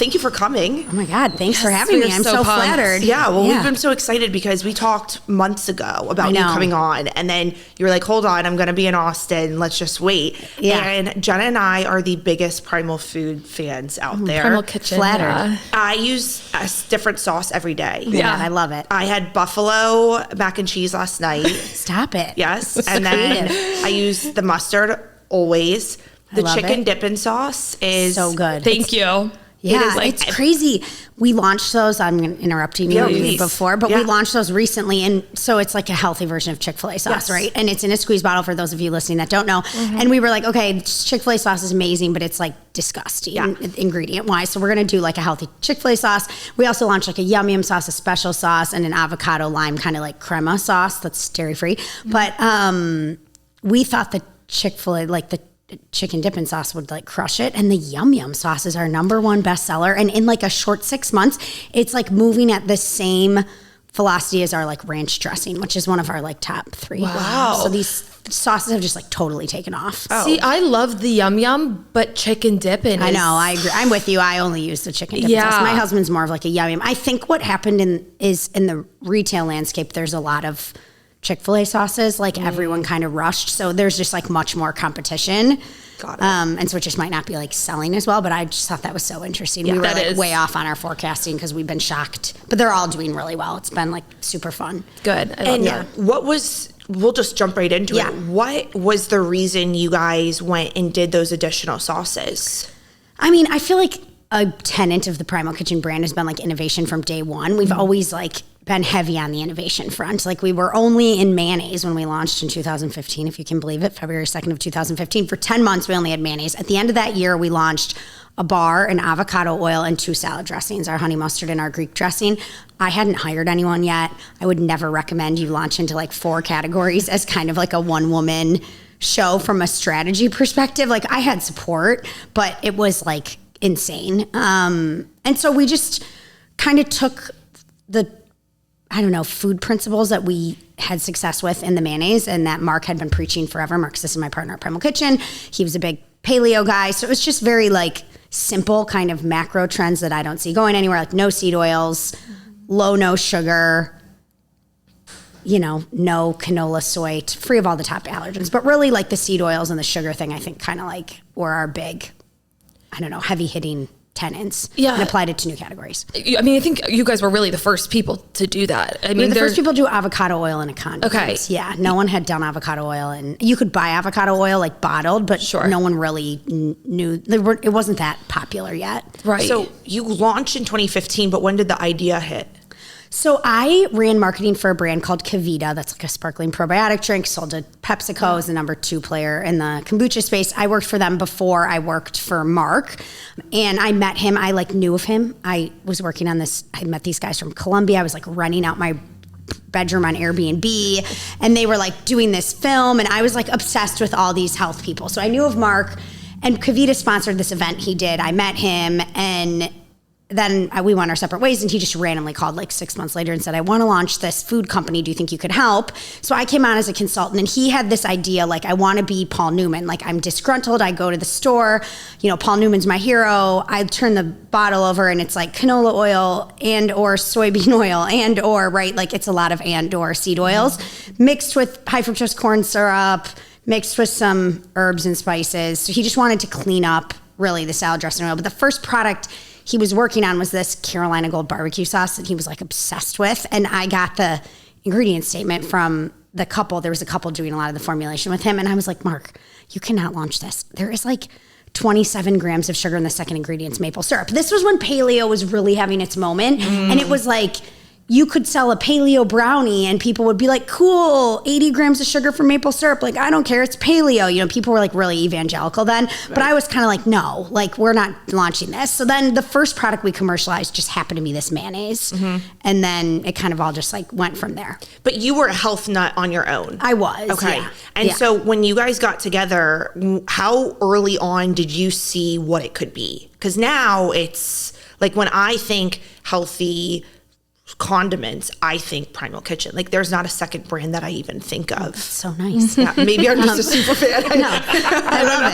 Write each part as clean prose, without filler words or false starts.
thank you for coming. Oh my God, thanks for having me. I'm so flattered. Yeah, well, we've been so excited because we talked months ago about you coming on, and then you were like, hold on, I'm going to be in Austin. Let's just wait. Yeah. And Jenna and I are the biggest Primal food fans out there. Primal Kitchen. Flattered. Yeah. I use a different sauce every day. Yeah, I love it. I had buffalo mac and cheese last night. Stop it. Yes. And then I use the mustard always. The chicken dipping sauce is so good. Thank you. Yeah, it's crazy. We launched those. I'm interrupting you before, but we launched those recently, and so it's like a healthy version of Chick-fil-A sauce, right? And it's in a squeeze bottle for those of you listening that don't know. And we were like, okay, Chick-fil-A sauce is amazing, but it's like disgusting ingredient-wise. So we're gonna do like a healthy Chick-fil-A sauce. We also launched like a yum yum sauce, a special sauce, and an avocado lime kind of like crema sauce that's dairy-free. But we thought the Chick-fil-A, like the chicken dipping sauce would like crush it, and the yum yum sauce is our #1 bestseller, and in like a short 6 months it's like moving at the same velocity as our like ranch dressing, which is one of our like top 3. Wow. Oh. So these sauces have just like totally taken off. See, I love the yum yum, but chicken dipping. I know, I agree. I'm with you. I only use the chicken dipping sauce. My husband's more of like a yum yum. I think what happened is in the retail landscape there's a lot of Chick-fil-A sauces, like everyone kind of rushed. So there's just like much more competition. Got it. And so it just might not be like selling as well, but I just thought that was so interesting. We were like way off on our forecasting because we've been shocked, but they're all doing really well. It's been like super fun. Good. What was, we'll just jump right into it. What was the reason you guys went and did those additional sauces? I mean, I feel like a tenet of the Primal Kitchen brand has been like innovation from day one. We've always like been heavy on the innovation front. Like we were only in mayonnaise when we launched in 2015, if you can believe it, February 2nd of 2015. For 10 months, we only had mayonnaise. At the end of that year, we launched a bar, an avocado oil, and 2 salad dressings, our honey mustard and our Greek dressing. I hadn't hired anyone yet. I would never recommend you launch into like 4 categories as kind of like a one-woman show from a strategy perspective. Like I had support, but it was like insane. And so we just kind of took the food principles that we had success with in the mayonnaise and that Mark had been preaching forever. Mark's this is my partner at Primal Kitchen. He was a big paleo guy. So it was just very like simple kind of macro trends that I don't see going anywhere, like no seed oils, no sugar, no canola, soy, free of all the top allergens. But really like the seed oils and the sugar thing, I think kind of like were our big, heavy hitting tenants and applied it to new categories. I mean, I think you guys were really the first people to do that. I mean, the first people to do avocado oil in a condiment. Okay. Yeah, no one had done avocado oil, and you could buy avocado oil like bottled, but no one really knew. It wasn't that popular yet. Right. So you launched in 2015, but when did the idea hit? So I ran marketing for a brand called Candida. That's like a sparkling probiotic drink sold to PepsiCo as the #2 player in the kombucha space. I worked for them before I worked for Mark, and I met him. I like knew of him. I was working on this. I met these guys from Colombia. I was like renting out my bedroom on Airbnb, and they were like doing this film, and I was like obsessed with all these health people. So I knew of Mark, and Candida sponsored this event he did. I met him, and then we went our separate ways, and he just randomly called like 6 months later and said, I want to launch this food company. Do you think you could help? So I came on as a consultant, and he had this idea, like, I want to be Paul Newman. Like, I'm disgruntled. I go to the store, Paul Newman's my hero. I turn the bottle over and it's like canola oil and or soybean oil and or, right? Like it's a lot of and or seed oils mixed with high fructose corn syrup, mixed with some herbs and spices. So he just wanted to clean up really the salad dressing oil. But the first product he was working on was this Carolina Gold barbecue sauce that he was like obsessed with. And I got the ingredient statement from the couple. There was a couple doing a lot of the formulation with him. And I was like, Mark, you cannot launch this. There is like 27 grams of sugar, and the second ingredient's maple syrup. This was when paleo was really having its moment. And it was like, you could sell a paleo brownie and people would be like, cool, 80 grams of sugar for maple syrup. Like, I don't care, it's paleo. People were like really evangelical then. Right. But I was kind of like, no, like we're not launching this. So then the first product we commercialized just happened to be this mayonnaise. And then it kind of all just like went from there. But you were a health nut on your own. I was, okay. Yeah. And so when you guys got together, how early on did you see what it could be? Because now it's like when I think healthy condiments, I think Primal Kitchen. Like there's not a second brand that I even think of. That's so nice. Yeah, maybe I'm just a super fan. No, I love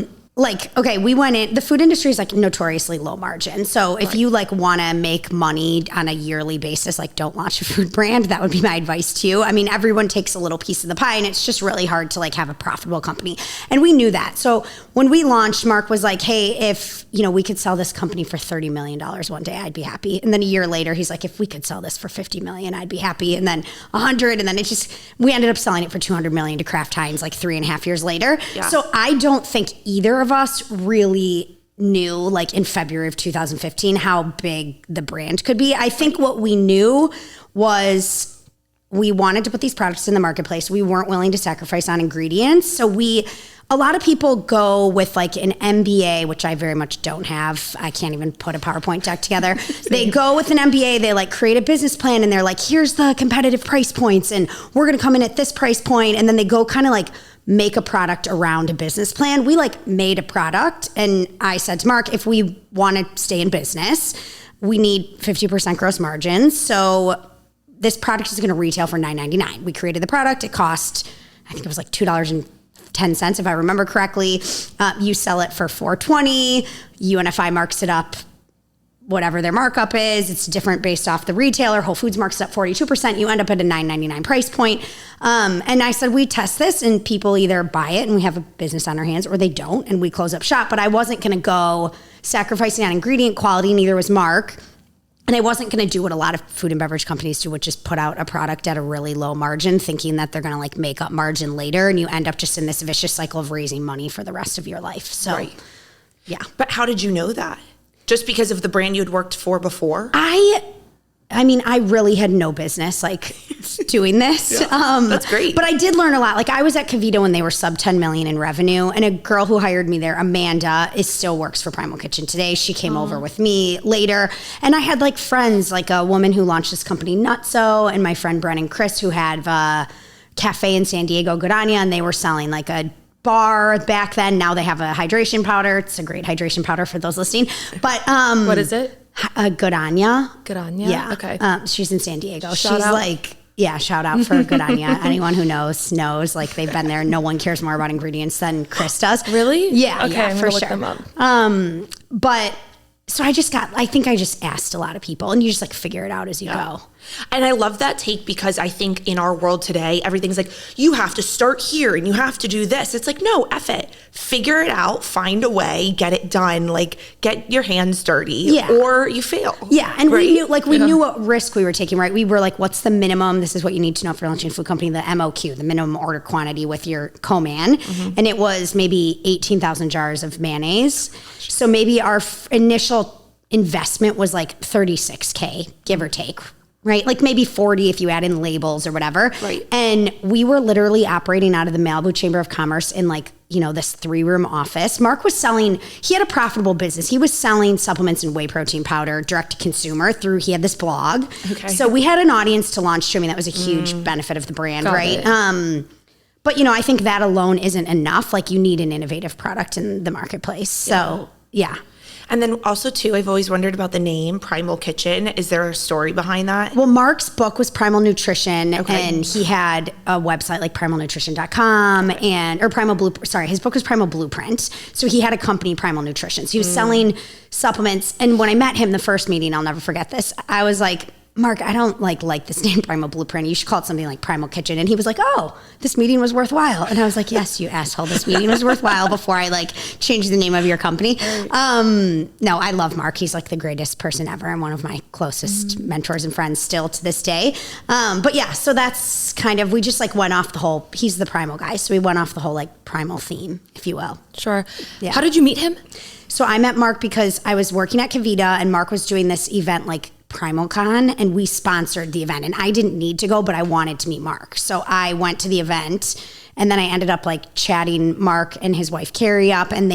it. like, okay, we went in, the food industry is like notoriously low margin. So if you like want to make money on a yearly basis, like don't launch a food brand. That would be my advice to you. I mean, everyone takes a little piece of the pie and it's just really hard to like have a profitable company. And we knew that. So when we launched, Mark was like, hey, if, you know, we could sell this company for $30 million one day, I'd be happy. And then a year later, he's like, if we could sell this for 50 million, I'd be happy. And then 100. And then it just, we ended up selling it for 200 million to Kraft Heinz like 3.5 years later. Yeah. So I don't think either of us really knew like in February of 2015 how big the brand could be. I think what we knew was we wanted to put these products in the marketplace. We weren't willing to sacrifice on ingredients. So a lot of people go with like an MBA, which I very much don't have. I can't even put a PowerPoint deck together. They go with an MBA, they like create a business plan and they're like, here's the competitive price points and we're going to come in at this price point. And then they go kind of like make a product around a business plan. We like made a product and I said to Mark, if we want to stay in business, we need 50% gross margins. So this product is going to retail for $9.99. We created the product. It cost, I think it was like $2.10 if I remember correctly. You sell it for $4.20. UNFI marks it up whatever their markup is. It's different based off the retailer. Whole Foods marks it up 42%. You end up at a $9.99 price point. And I said, we test this and people either buy it and we have a business on our hands or they don't and we close up shop. But I wasn't going to go sacrificing on ingredient quality, neither was Mark. And I wasn't going to do what a lot of food and beverage companies do, which is put out a product at a really low margin, thinking that they're going to like make up margin later. And you end up just in this vicious cycle of raising money for the rest of your life. So, right. Yeah. But how did you know that? Just because of the brand you had worked for before? I mean, I really had no business like doing this. Yeah, that's great. But I did learn a lot. Like I was at Candida when they were sub 10 million in revenue, and a girl who hired me there, Amanda, still works for Primal Kitchen today. She came over with me later, and I had like friends, like a woman who launched this company, Nutso, and my friend Brennan Chris, who had a cafe in San Diego, Godania, and they were selling like a bar back then. Now they have a hydration powder. It's a great hydration powder for those listening. But what is it? Godania. Godania? Yeah. Okay. She's in San Diego. Shout out. Like, yeah, shout out for Godania. Anyone who knows, like they've been there. No one cares more about ingredients than Chris does. Really? Yeah. Okay, yeah, I'm for gonna sure. look them up. But so I think I just asked a lot of people and you just like figure it out as you go. And I love that take because I think in our world today, everything's like, you have to start here and you have to do this. It's like, no, F it. Figure it out, find a way, get it done, like get your hands dirty or you fail. Yeah. And we knew what risk we were taking, right? We were like, what's the minimum? This is what you need to know for launching a food company, the MOQ, the minimum order quantity with your co-man. Mm-hmm. And it was maybe 18,000 jars of mayonnaise. So maybe our initial investment was like 36K, give or take. Right? Like maybe 40 if you add in labels or whatever. Right. And we were literally operating out of the Malibu Chamber of Commerce in like, this 3-room office. Mark was he had a profitable business. He was selling supplements and whey protein powder direct to consumer he had this blog. Okay. So we had an audience to launch to. I mean, that was a huge benefit of the brand, Got right? it. But I think that alone isn't enough. Like you need an innovative product in the marketplace. So yeah. And then also too, I've always wondered about the name Primal Kitchen. Is there a story behind that? Well, Mark's book was Primal Nutrition, and he had a website like primalnutrition.com his book was Primal Blueprint. So he had a company, Primal Nutrition. So he was selling supplements. And when I met him the first meeting, I'll never forget this, I was like, Mark, I don't like this name Primal Blueprint. You should call it something like Primal Kitchen. And he was like, oh, this meeting was worthwhile. And I was like, yes, you asshole, this meeting was worthwhile before I changed the name of your company. No, I love Mark. He's like the greatest person ever and one of my closest mentors and friends still to this day. But yeah, so that's kind of, we just went off the whole, he's the Primal guy. So we went off the whole Primal theme, if you will. Sure. Yeah. How did you meet him? So I met Mark because I was working at Candida and Mark was doing this event Primal Con, and we sponsored the event, and I didn't need to go, but I wanted to meet Mark. So I went to the event, and then I ended up chatting Mark and his wife Carrie up, and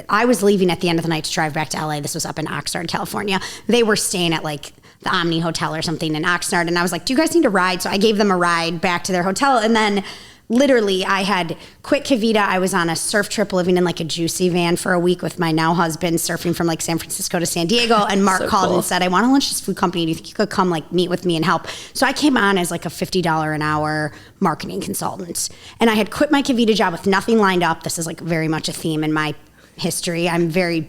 I was leaving at the end of the night to drive back to LA. This was up in Oxnard, California. They were staying at the Omni Hotel or something in Oxnard, and I was like, do you guys need a ride? So I gave them a ride back to their hotel, and then literally I had quit Candida. I was on a surf trip living in a juicy van for a week with my now husband, surfing from San Francisco to San Diego. And Mark called and said, I want to launch this food company. Do you think you could come meet with me and help? So I came on as a $50 an hour marketing consultant. And I had quit my Candida job with nothing lined up. This is very much a theme in my history. I'm very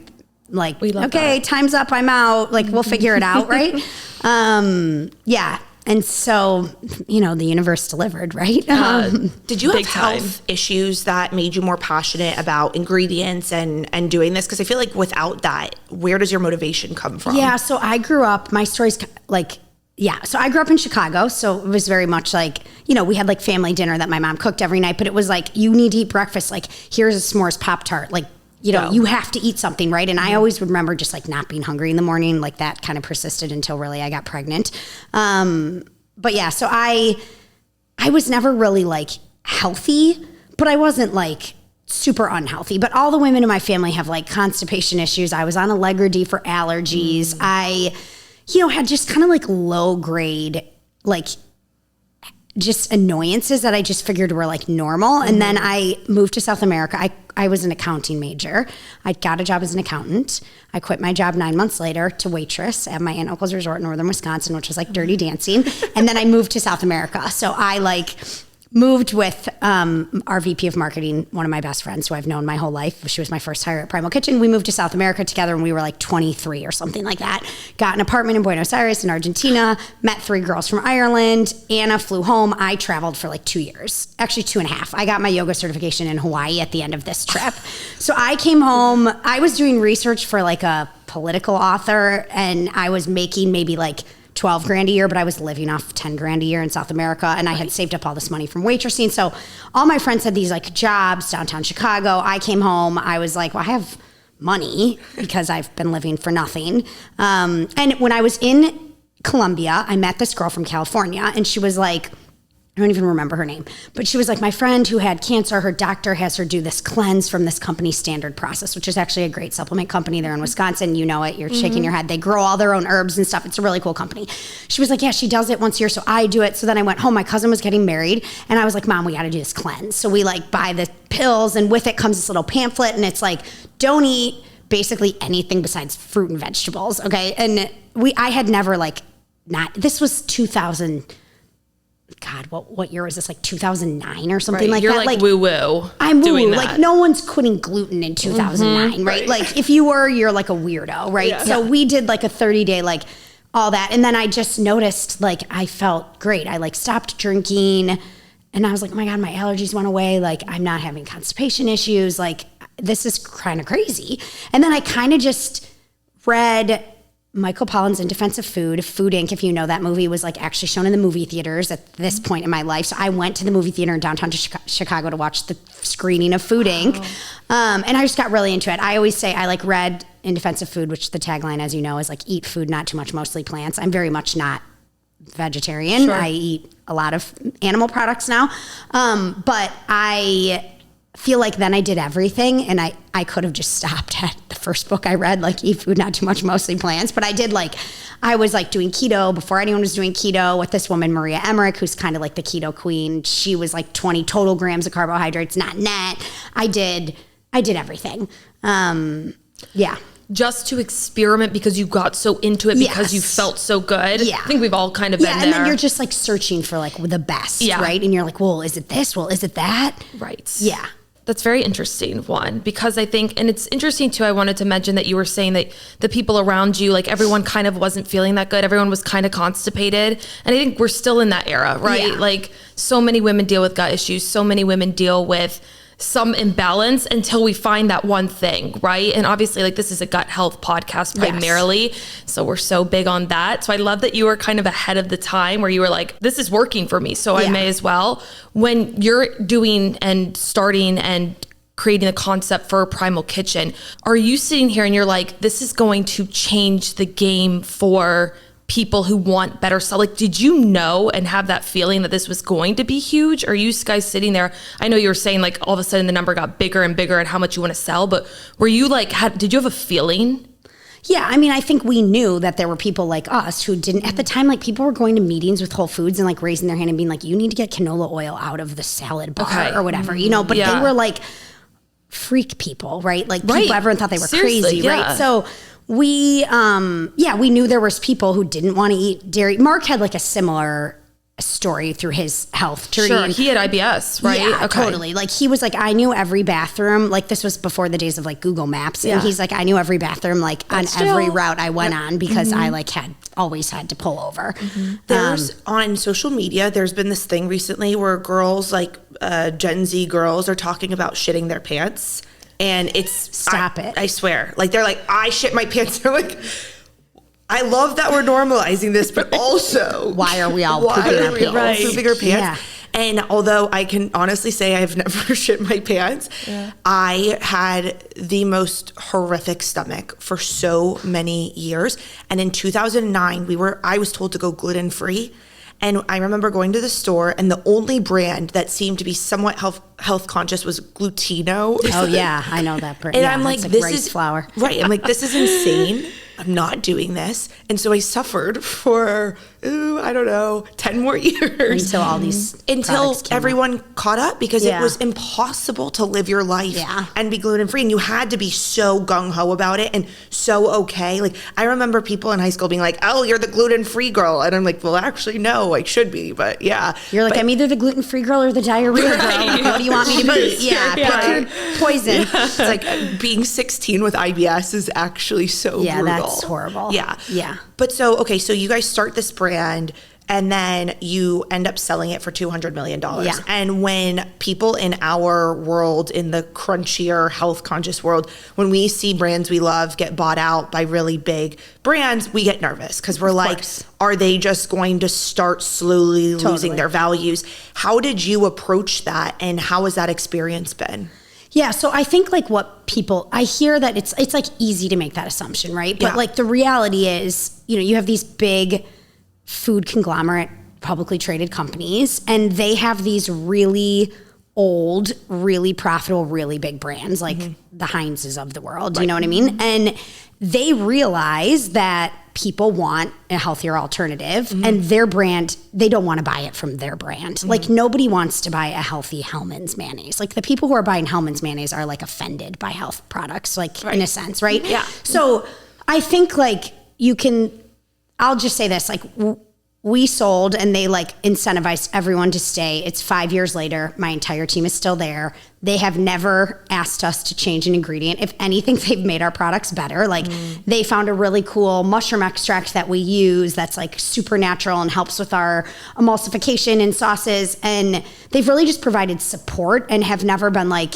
like, love okay, that. time's up, I'm out. Like, we'll figure it out, right? Yeah. And so, the universe delivered, right? Did you have Big time. health issues that made you more passionate about ingredients and doing this? Because I feel like without that, where does your motivation come from? Yeah. So I grew up, my story's like, so I grew up in Chicago. So it was very much like, we had like family dinner that my mom cooked every night, but it was like, you need to eat breakfast. Like, here's a s'mores Pop-Tart. Like, you have to eat something, right? And I always remember just like not being hungry in the morning. Like that kind of persisted until really I got pregnant. But yeah, so I was never really like healthy, but I wasn't like super unhealthy. But all the women in my family have like constipation issues. I was on Allegra for allergies. I, had just kind of like low grade, like just annoyances that I just figured were like normal. And then I moved to South America. I was an accounting major. I got a job as an accountant. I quit my job 9 months later to waitress at my aunt and uncle's resort in northern Wisconsin, which was like Dirty Dancing. And then I moved to South America. So I like moved with our VP of marketing, one of my best friends who I've known my whole life. She was my first hire at Primal Kitchen. We moved to South America together when we were like 23 or something like that. Got an apartment in Buenos Aires in Argentina, met 3 girls from Ireland. Anna flew home. I traveled for like 2 years, actually 2.5. I got my yoga certification in Hawaii at the end of this trip. So I came home. I was doing research for like a political author, and I was making maybe like 12 grand a year, but I was living off 10 grand a year in South America, and I had saved up all this money from waitressing. So all my friends had these like jobs downtown Chicago. I came home. I was like, well, I have money because I've been living for nothing. And when I was in Colombia, I met this girl from California, and she was like, I don't even remember her name, but she was like, my friend who had cancer, her doctor has her do this cleanse from this company, Standard Process, which is actually a great supplement company there in Wisconsin. You know it, you're shaking your head. They grow all their own herbs and stuff. It's a really cool company. She was like, yeah, she does it once a year, so I do it. So then I went home, my cousin was getting married, and I was like, Mom, we gotta do this cleanse. So we like buy the pills, and with it comes this little pamphlet, and it's like, don't eat basically anything besides fruit and vegetables, okay? And I had never like, this was 2000, God, what year was this? Like 2009 or something like You're that. like woo-woo. I'm doing woo. that. Like no one's quitting gluten in 2009, right? Like if you were, you're like a weirdo, right? Yeah. So we did like a 30-day, like all that. And then I just noticed like I felt great. I like stopped drinking, and I was like, oh my God, my allergies went away. Like I'm not having constipation issues. Like this is kind of crazy. And then I kind of just read Michael Pollan's In Defense of Food. Food Inc., if you know that movie, was like actually shown in the movie theaters at this point in my life. So I went to the movie theater in downtown Chicago to watch the screening of Food Inc. And I just got really into it. I always say I like read In Defense of Food, which the tagline, as you know, is like eat food, not too much, mostly plants. I'm very much not vegetarian. Sure. I eat a lot of animal products now. But I feel like then I did everything, and I could have just stopped at the first book I read, like eat food, not too much, mostly plants. But I was like doing keto before anyone was doing keto with this woman, Maria Emmerich, who's kind of like the keto queen. She was like 20 total grams of carbohydrates, not net. I did everything. Yeah. Just to experiment because you got so into it because you felt so good. Yeah. I think we've all kind of been there. And then you're just like searching for like the best, right? And you're like, well, is it this? Well, is it that? Right. Yeah. That's very interesting, one, because I think, and it's interesting too, I wanted to mention that you were saying that the people around you, like everyone kind of wasn't feeling that good. Everyone was kind of constipated. And I think we're still in that era, right? Yeah. Like so many women deal with gut issues. So many women deal with some imbalance until we find that one thing, right? And obviously like this is a gut health podcast primarily. Yes. So we're so big on that. So I love that you were kind of ahead of the time where you were like, this is working for me, so I may as well. When you're doing and starting and creating a concept for Primal Kitchen, are you sitting here and you're like, this is going to change the game for people who want better stuff? Like, did you know and have that feeling that this was going to be huge? Or are you guys sitting there? I know you were saying like all of a sudden the number got bigger and bigger and how much you want to sell, but were you like, did you have a feeling? Yeah, I mean, I think we knew that there were people like us who didn't, at the time, like people were going to meetings with Whole Foods and like raising their hand and being like, you need to get canola oil out of the salad bar or whatever, you know, but they were like freak people, right? Like people, everyone thought they were crazy, right? So we knew there was people who didn't want to eat dairy. Mark had like a similar story through his health journey. Sure, he had IBS, right? Yeah, totally. Like he was like, I knew every bathroom. Like this was before the days of like Google Maps, and he's like, I knew every bathroom like on every route I went on because I like had always had to pull over. There's on social media, there's been this thing recently where girls like Gen Z girls are talking about shitting their pants, and it's Stop it. I swear, like they're like, I shit my pants. They're like, I love that we're normalizing this, but also Why are we all pooping our pants? pooping our pants? Yeah. And although I can honestly say I've never shit my pants, I had the most horrific stomach for so many years. And in 2009, I was told to go gluten-free. And I remember going to the store, and the only brand that seemed to be somewhat health conscious was Glutino. Oh yeah, I know that brand. And yeah, I'm like, it's this rice is flour. Right. I'm like, this is insane. I'm not doing this. And so I suffered for, I don't know, 10 more years. Until all these Until products came everyone caught up, because it Yeah. was impossible to live your life Yeah. and be gluten-free. And you had to be so gung-ho about it and so okay. Like, I remember people in high school being like, oh, you're the gluten-free girl. And I'm like, well, actually, no, I should be. But yeah. You're like, I'm either the gluten-free girl or the diarrhea girl. Like, what do you want me to be? Yeah, pick your poison. It's like being 16 with IBS is actually so Yeah, brutal. that's horrible. Yeah. Yeah. But so, okay, so you guys start this brand and then you end up selling it for $200 million. Yeah. And when people in our world, in the crunchier, health conscious world, when we see brands we love get bought out by really big brands, we get nervous because we're like, course. are they just going to start slowly losing their values? How did you approach that, and how has that experience been? Yeah, so I think like what people, I hear that it's like easy to make that assumption, right? But Yeah. like the reality is, you have these big food conglomerate publicly traded companies, and they have these really old, really profitable, really big brands like the Heinz's of the world. You know what I mean? And they realize that people want a healthier alternative, and their brand, they don't want to buy it from their brand. Like nobody wants to buy a healthy Hellmann's mayonnaise. Like the people who are buying Hellmann's mayonnaise are like offended by health products, like in a sense, right? Yeah. So I think like I'll just say this, like we sold and they like incentivized everyone to stay. It's 5 years later. My entire team is still there. They have never asked us to change an ingredient. If anything, they've made our products better. Like they found a really cool mushroom extract that we use that's like super natural and helps with our emulsification in sauces. And they've really just provided support and have never been like,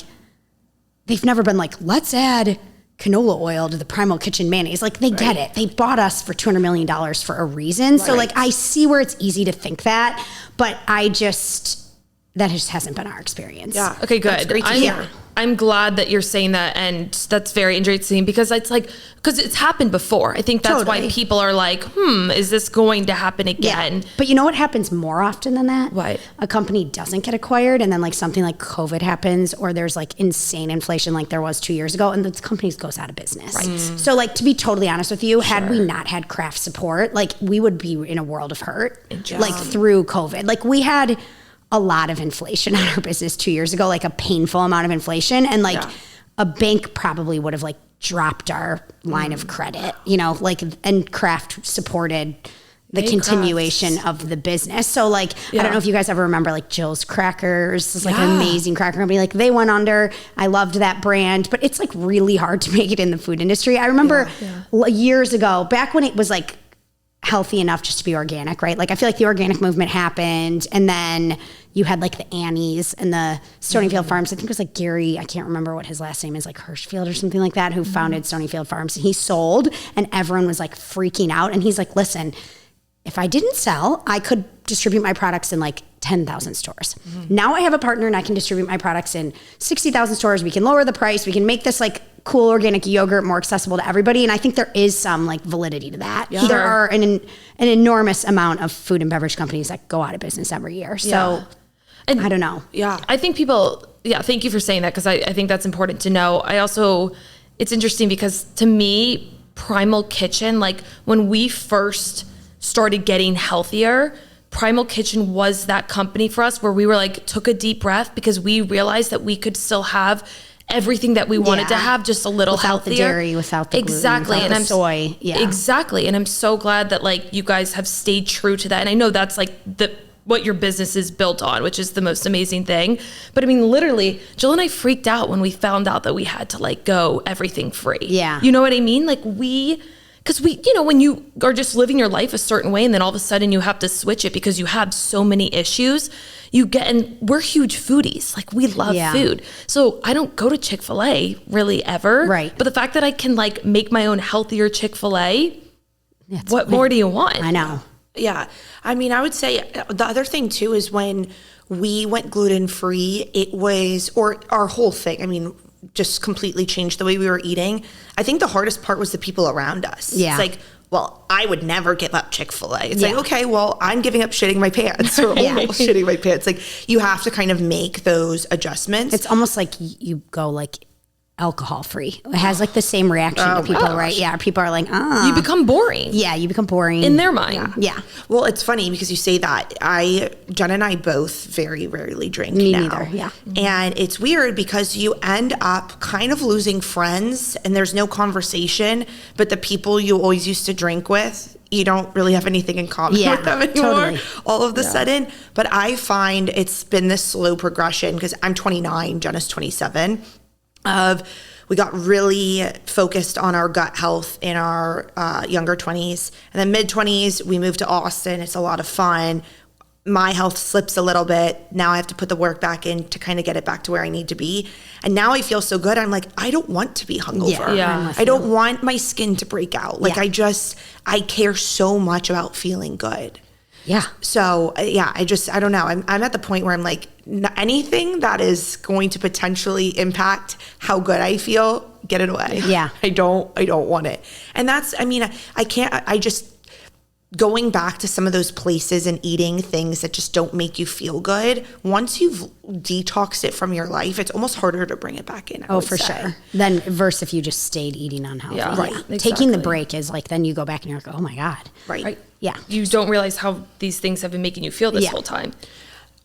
let's add canola oil to the Primal kitchen mayonnaise. Like they get it. They bought us for $200 million for a reason. So like I see where it's easy to think that, but that just hasn't been our experience. Yeah. Okay, good. That's great to hear. I'm glad that you're saying that, and that's very interesting because it's happened before. I think that's why people are like, is this going to happen again? Yeah. But you know what happens more often than that? What? A company doesn't get acquired, and then like something like COVID happens, or there's like insane inflation like there was 2 years ago, and the company goes out of business. Right. So like, to be totally honest with you, had we not had craft support, like we would be in a world of hurt, like through COVID. Like we had a lot of inflation on our business 2 years ago, like a painful amount of inflation. And like a bank probably would have like dropped our line of credit, and craft supported the continuation of the business. So like, I don't know if you guys ever remember like Jill's Crackers. It's like an amazing cracker company. Like they went under. I loved that brand, but it's like really hard to make it in the food industry. I remember years ago, back when it was like healthy enough just to be organic, right? Like I feel like the organic movement happened, and then you had like the Annie's and the Stonyfield Farms. I think it was like Gary, I can't remember what his last name is, like Hirschfield or something like that, who founded Stonyfield Farms. And he sold, and everyone was like freaking out. And he's like, listen, if I didn't sell, I could distribute my products in like 10,000 stores. Now I have a partner and I can distribute my products in 60,000 stores. We can lower the price. We can make this like cool organic yogurt more accessible to everybody. And I think there is some like validity to that. Yeah. There are an enormous amount of food and beverage companies that go out of business every year. So And I don't know. Yeah. I think thank you for saying that, because I think that's important to know. It's interesting because to me, Primal Kitchen, like when we first started getting healthier, Primal Kitchen was that company for us where we were like, took a deep breath because we realized that we could still have everything that we wanted to have, just a little without healthier. the dairy, without the gluten, without the soy. Yeah. Exactly. And I'm so glad that like you guys have stayed true to that. And I know that's like what your business is built on, which is the most amazing thing. But I mean, literally, Jill and I freaked out when we found out that we had to like go everything free. Yeah. You know what I mean? Like because we, you know, when you are just living your life a certain way and then all of a sudden you have to switch it because you have so many issues, and we're huge foodies. Like we love food. So I don't go to Chick-fil-A really ever. Right. But the fact that I can like make my own healthier Chick-fil-A, what more do you want? I know. Yeah. I mean, I would say the other thing too is when we went gluten-free, it was, or our whole thing, I mean, just completely changed the way we were eating. I think the hardest part was the people around us. Yeah. It's like, well, I would never give up Chick-fil-A. It's like, okay, well, I'm giving up shitting my pants or almost shitting my pants. Like you have to kind of make those adjustments. It's almost like you go like alcohol free. It has like the same reaction to people, right? Yeah. People are like, you become boring. Yeah, you become boring. In their mind. Yeah. Well, it's funny because you say that. Jen and I both very rarely drink Me now. neither, yeah. And it's weird because you end up kind of losing friends and there's no conversation, but the people you always used to drink with, you don't really have anything in common with them anymore totally. all of the sudden. But I find it's been this slow progression because I'm 29, Jen is 27. We got really focused on our gut health in our younger 20s. And then mid 20s, we moved to Austin. It's a lot of fun. My health slips a little bit. Now I have to put the work back in to kind of get it back to where I need to be. And now I feel so good. I'm like, I don't want to be hungover. Yeah. I don't want my skin to break out. Like Yeah. I care so much about feeling good. Yeah. So yeah, I don't know. I'm at the point where I'm like, anything that is going to potentially impact how good I feel, get it away. Yeah. I don't want it. And that's, I mean, I just going back to some of those places and eating things that just don't make you feel good. Once you've detoxed it from your life, it's almost harder to bring it back in. I would for say. sure. Then versus if you just stayed eating unhealthy. Yeah. Right. Exactly. Taking the break is like, then you go back and you're like, oh my God. Right. Yeah. You don't realize how these things have been making you feel this whole time.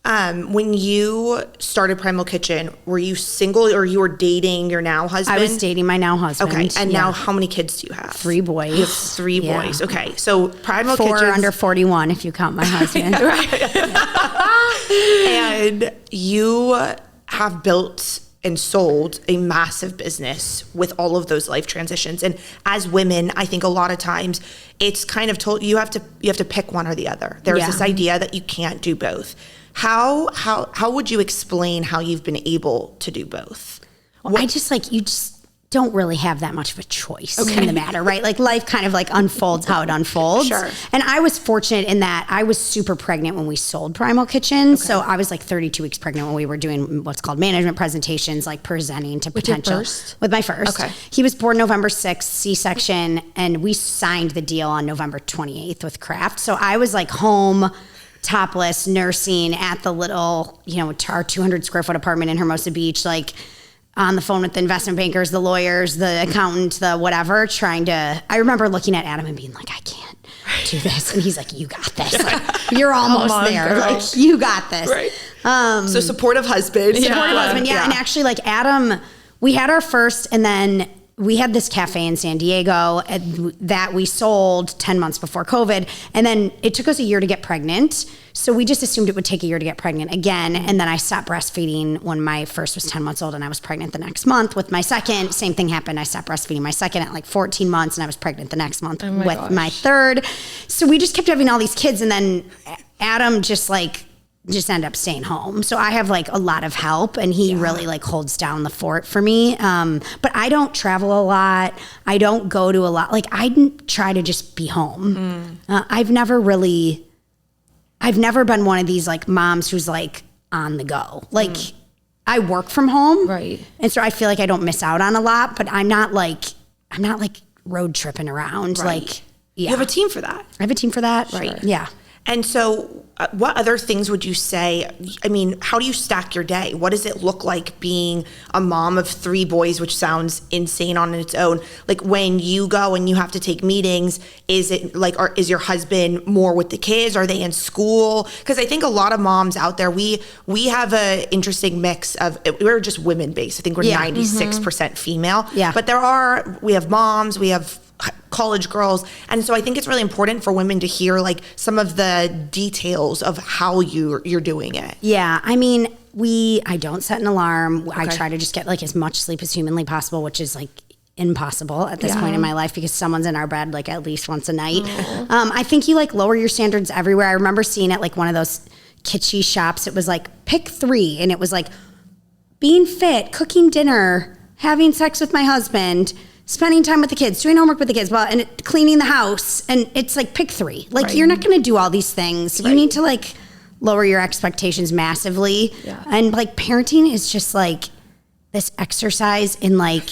When you started Primal Kitchen, were you single or you were dating your now husband? I was dating my now husband. Okay. And now how many kids do you have? 3 boys. You have 3 boys. Okay. So Primal 4 Kitchen. under 41 if you count my husband. And you have built and sold a massive business with all of those life transitions. And as women, I think a lot of times it's kind of told you have to pick one or the other. There's this idea that you can't do both. How would you explain how you've been able to do both? Well, I just like, you just don't really have that much of a choice in the matter, right? Like life kind of like unfolds how it unfolds. Sure. And I was fortunate in that I was super pregnant when we sold Primal Kitchen. So I was like 32 weeks pregnant when we were doing what's called management presentations, like presenting to potential. With my first. Okay. He was born November 6th, C-section, and we signed the deal on November 28th with Kraft. So I was like home, topless, nursing at the little, our 200 square foot apartment in Hermosa Beach, like on the phone with the investment bankers, the lawyers, the accountant, the whatever, I remember looking at Adam and being like, I can't do this. And he's like, you got this. Like, you're almost there. Girl. Like, you got this. Right. So supportive husband. Supportive husband, yeah. And actually, like Adam, we had our first, and then we had this cafe in San Diego that we sold 10 months before COVID. And then it took us a year to get pregnant. So we just assumed it would take a year to get pregnant again. And then I stopped breastfeeding when my first was 10 months old, and I was pregnant the next month with my second. Same thing happened. I stopped breastfeeding my second at like 14 months, and I was pregnant the next month with my third. So we just kept having all these kids. And then Adam just ended up staying home. So I have like a lot of help, and he really like holds down the fort for me. But I don't travel a lot. I don't go to a lot. Like I try to just be home. I've never been one of these like moms who's like on the go. Like I work from home. Right. And so I feel like I don't miss out on a lot, but I'm not like road tripping around. Right. Like, You have a team for that. I have a team for that. Right. Yeah. And so what other things would you say? I mean, how do you stack your day? What does it look like being a mom of 3 boys, which sounds insane on its own? Like when you go and you have to take meetings, is it like, is your husband more with the kids? Are they in school? Because I think a lot of moms out there, we have an interesting mix of, we're just women based. I think we're 96% female. Yeah. But we have moms, we have college girls. And so I think it's really important for women to hear like some of the details of how you're doing it. Yeah. I mean, I don't set an alarm. Okay. I try to just get like as much sleep as humanly possible, which is like impossible at this point in my life because someone's in our bed like at least once a night. I think you like lower your standards everywhere. I remember seeing at like one of those kitschy shops. It was like pick 3, and it was like being fit, cooking dinner, having sex with my husband, spending time with the kids, doing homework with the kids, and cleaning the house. And it's like pick 3. Like you're not going to do all these things. You need to like lower your expectations massively. Yeah. And like parenting is just like this exercise in like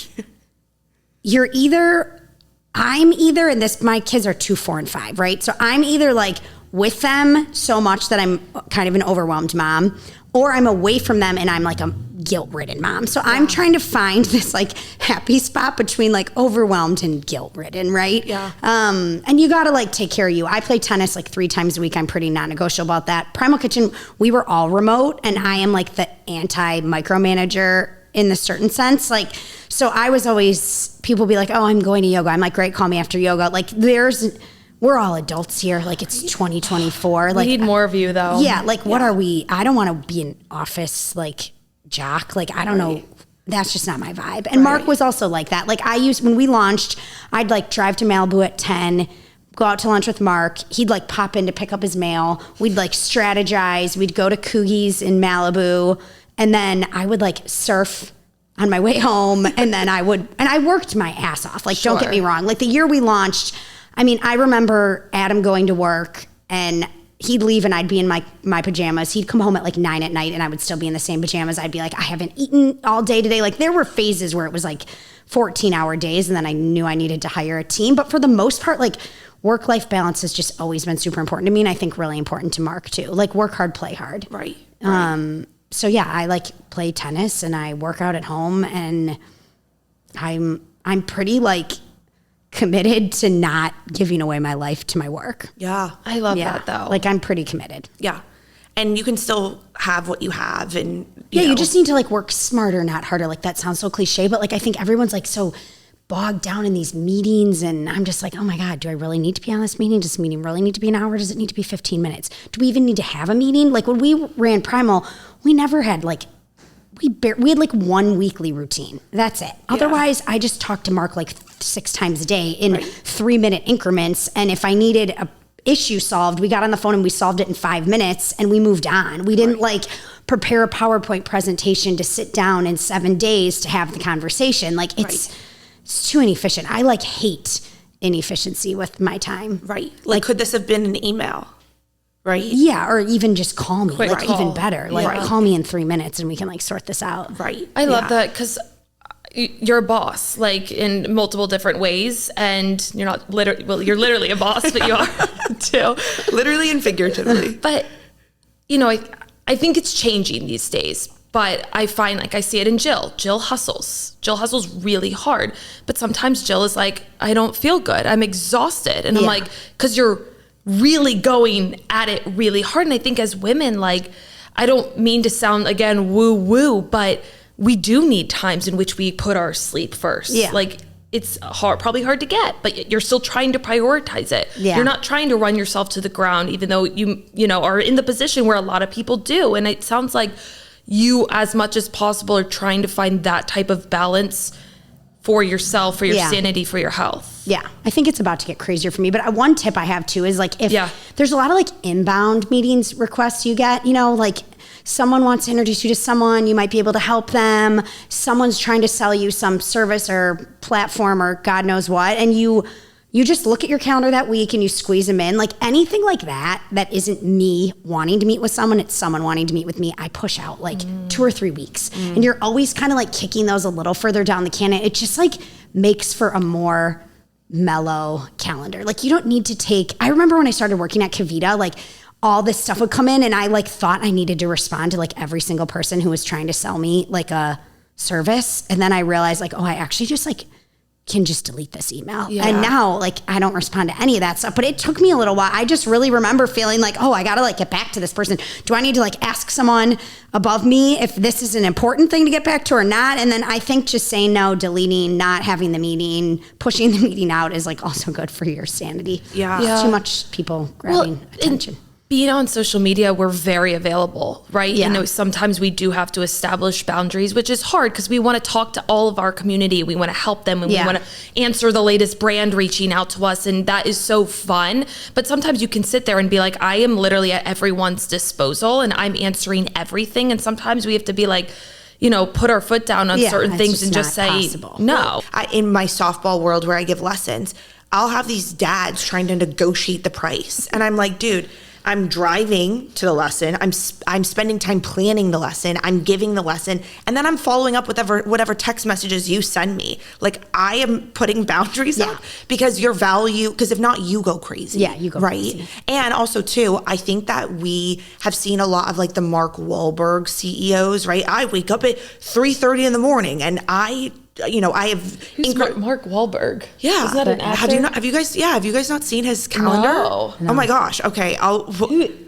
I'm either, and my kids are 2, 4, and 5, right? So I'm either like with them so much that I'm kind of an overwhelmed mom, or I'm away from them and I'm like a guilt-ridden mom. So I'm trying to find this like happy spot between like overwhelmed and guilt-ridden, right? Yeah. And you got to like take care of you. I play tennis like 3 times a week. I'm pretty non-negotiable about that. Primal Kitchen, we were all remote, and I am like the anti-micromanager in the certain sense. Like, so I was always, people be like, oh, I'm going to yoga. I'm like, great, call me after yoga. Like we're all adults here. Like it's 2024. Like we need more of you though. Yeah. Like what are we? I don't want to be an office like jock. Like, I don't know. That's just not my vibe. And Mark was also like that. Like when we launched, I'd like drive to Malibu at 10, go out to lunch with Mark. He'd like pop in to pick up his mail. We'd like strategize. We'd go to Coogie's in Malibu. And then I would like surf on my way home. And then I worked my ass off. Like, don't get me wrong. Like the year we launched, I mean, I remember Adam going to work and he'd leave and I'd be in my pajamas. He'd come home at like 9 at night and I would still be in the same pajamas. I'd be like, I haven't eaten all day today. Like there were phases where it was like 14-hour days and then I knew I needed to hire a team. But for the most part, like work-life balance has just always been super important to me. And I think really important to Mark too. Like work hard, play hard. Right. So yeah, I like play tennis and I work out at home, and I'm pretty like committed to not giving away my life to my work. Yeah. I love that though. Like I'm pretty committed. Yeah. And you can still have what you have, and you just need to like work smarter, not harder. Like that sounds so cliche, but like I think everyone's like so bogged down in these meetings, and I'm just like, oh my God, do I really need to be on this meeting? Does this meeting really need to be an hour? Does it need to be 15 minutes? Do we even need to have a meeting? Like when we ran Primal, we never had like, we had like one weekly routine. That's it. Yeah. Otherwise, I just talked to Mark like 6 times a day in 3-minute increments. And if I needed a issue solved, we got on the phone and we solved it in 5 minutes and we moved on. We didn't like prepare a PowerPoint presentation to sit down in 7 days to have the conversation. Like it's too inefficient. I like hate inefficiency with my time. Right. Like could this have been an email? Right. Yeah. Or even just call me. Quick like call. Even better. Like call me in 3 minutes and we can like sort this out. Right. I love that because you're a boss, like in multiple different ways, and you're not literally, well, you're literally a boss, but you are too. Literally and figuratively. But, I think it's changing these days, but I find like I see it in Jill. Jill hustles really hard, but sometimes Jill is like, I don't feel good. I'm exhausted. And I'm like, cause you're really going at it really hard. And I think as women, like, I don't mean to sound again, woo woo, but we do need times in which we put our sleep first. Yeah. Like it's probably hard to get, but you're still trying to prioritize it. Yeah. You're not trying to run yourself to the ground, even though you are in the position where a lot of people do. And it sounds like you, as much as possible, are trying to find that type of balance for yourself, for your sanity, for your health. Yeah. I think it's about to get crazier for me. But one tip I have too is like if there's a lot of like inbound meetings requests you get, like someone wants to introduce you to someone, you might be able to help them. Someone's trying to sell you some service or platform or God knows what. And you just look at your calendar that week and you squeeze them in. Like anything like that isn't me wanting to meet with someone, it's someone wanting to meet with me. I push out like 2 or 3 weeks. And you're always kind of like kicking those a little further down the can. It just like makes for a more mellow calendar. Like you don't need to I remember when I started working at Candida, like all this stuff would come in and I like thought I needed to respond to like every single person who was trying to sell me like a service. And then I realized like, I actually just like can just delete this email. Yeah. And now like I don't respond to any of that stuff, but it took me a little while. I just really remember feeling like, oh, I got to like get back to this person. Do I need to like ask someone above me if this is an important thing to get back to or not? And then I think just saying no, deleting, not having the meeting, pushing the meeting out is like also good for your sanity. Yeah. Too much people grabbing attention. Being on social media, we're very available, right? Yeah. And sometimes we do have to establish boundaries, which is hard because we want to talk to all of our community. We want to help them and we want to answer the latest brand reaching out to us. And that is so fun. But sometimes you can sit there and be like, I am literally at everyone's disposal and I'm answering everything. And sometimes we have to be like, put our foot down on certain things and just say, possible. No. In my softball world where I give lessons, I'll have these dads trying to negotiate the price. And I'm like, dude, I'm driving to the lesson. I'm spending time planning the lesson. I'm giving the lesson, and then I'm following up with whatever text messages you send me. Like I am putting boundaries up because your value. Because if not, you go crazy. Yeah, you go crazy. And also too, I think that we have seen a lot of like the Mark Wahlberg CEOs. Right, I wake up at 3:30 in the morning, and I have. Who's Mark Wahlberg? Yeah, is that an actor? Have you guys not seen his calendar? No. Oh my gosh. Okay,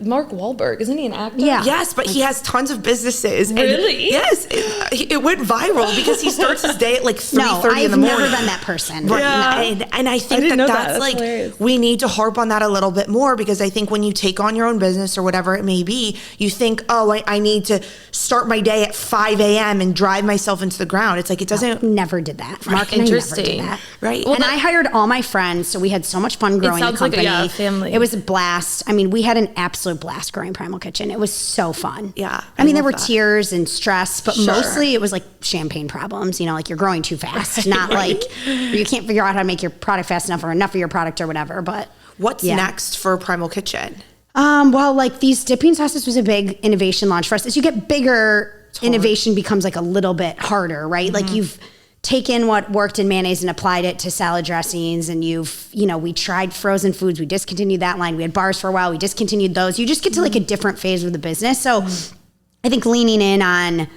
Mark Wahlberg, isn't he an actor? Yeah. Yes, but he has tons of businesses. Really? Yes, it went viral because he starts his day at like 3:30 in the morning. I've never been that person. Right. Yeah. And I think that's like hilarious. we need to harp on that a little bit more because I think when you take on your own business or whatever it may be, you think, oh, I need to start my day at 5 a.m. and drive myself into the ground. It's like it doesn't. Never did that. Mark and I never did that. Right. Well, and I hired all my friends, so we had so much fun growing the company. Like family. It was a blast. I mean, we had an absolute blast growing Primal Kitchen. It was so fun. Yeah. I mean, there were tears and stress, but mostly it was like champagne problems, like you're growing too fast, not like you can't figure out how to make your product fast enough or enough of your product or whatever. But what's next for Primal Kitchen? Well, like these dipping sauces was a big innovation launch for us. As you get bigger, innovation becomes like a little bit harder, right? Mm-hmm. Like you've taken what worked in mayonnaise and applied it to salad dressings, and we tried frozen foods. We discontinued that line. We had bars for a while. We discontinued those. You just get to like a different phase of the business. So I think leaning in on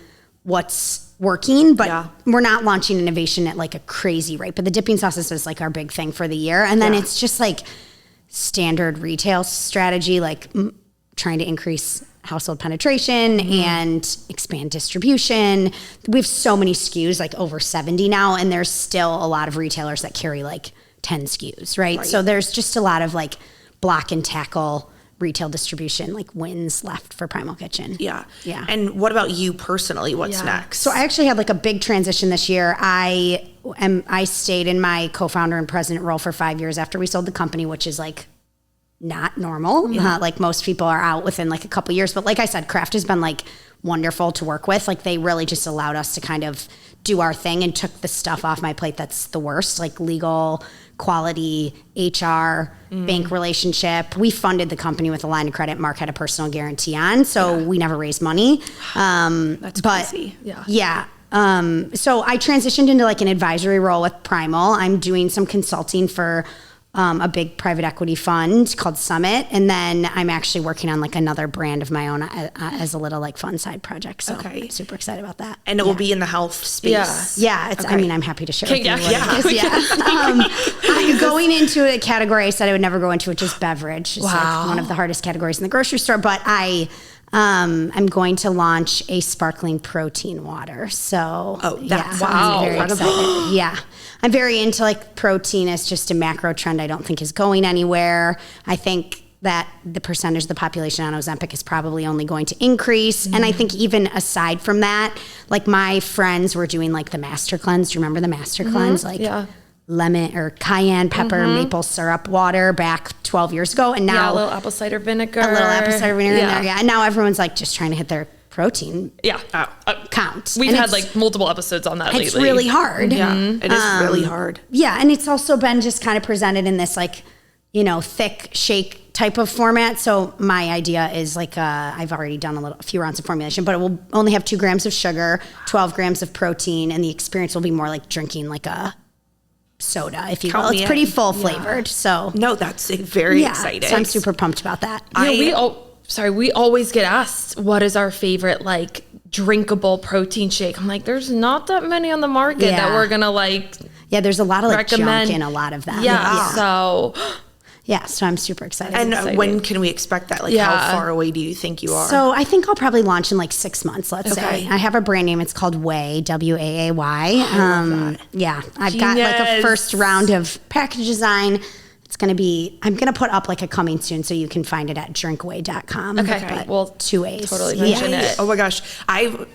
what's working, but we're not launching innovation at like a crazy rate. But the dipping sauces is like our big thing for the year. And then it's just like standard retail strategy, like trying to increase household penetration and expand distribution. We have so many SKUs, like over 70 now, and there's still a lot of retailers that carry like 10 SKUs, right? So there's just a lot of like block and tackle retail distribution, like wins left for Primal Kitchen. Yeah. Yeah. And what about you personally? What's next? So I actually had like a big transition this year. I stayed in my co-founder and president role for 5 years after we sold the company, which is like not normal. Like most people are out within like a couple years. But like I said, Kraft has been like wonderful to work with. Like they really just allowed us to kind of do our thing and took the stuff off my plate that's the worst, like legal, quality, HR, bank relationship. We funded the company with a line of credit Mark had a personal guarantee on. So we never raised money. That's crazy. Yeah. So I transitioned into like an advisory role with Primal. I'm doing some consulting for a big private equity fund called Summit. And then I'm actually working on like another brand of my own as a little like fun side project. So I'm super excited about that. And it will be in the health space. Yeah. It's, I mean, I'm happy to share with you what it is. Yeah. I'm going into a category I said I would never go into, which is beverage. It's like one of the hardest categories in the grocery store, but I'm going to launch a sparkling protein water. So I'm very excited. Yeah. I'm very into like protein as just a macro trend I don't think is going anywhere. I think that the percentage of the population on Ozempic is probably only going to increase. And I think even aside from that, like my friends were doing like the Master Cleanse. Do you remember the Master Cleanse? Like lemon or cayenne pepper, maple syrup water back 12 years ago. And now a little apple cider vinegar. A little apple cider vinegar in there. Yeah. And now everyone's like just trying to hit their protein count. We've had like multiple episodes on that lately. It's really hard. Yeah, it is really hard. Yeah, and it's also been just kind of presented in this like, thick shake type of format. So my idea is like, I've already done a few rounds of formulation, but it will only have 2 grams of sugar, 12 grams of protein, and the experience will be more like drinking like a soda, if you will. It's pretty full flavored. So no, that's very exciting. So I'm super pumped about that. We always get asked, what is our favorite like drinkable protein shake. I'm like, there's not that many on the market that we're gonna like. Yeah, there's a lot of like recommend. junk in a lot of them. Yeah. So I'm super excited. And when can we expect that? Like, how far away do you think you are? So I think I'll probably launch in like 6 months, let's say. I have a brand name. It's called Way, WAAY. I've got like a first round of package design. It's going to be, I'm going to put up like a coming soon so you can find it at drinkway.com. Okay. Well, 2 A's. Totally mention it. Oh my gosh.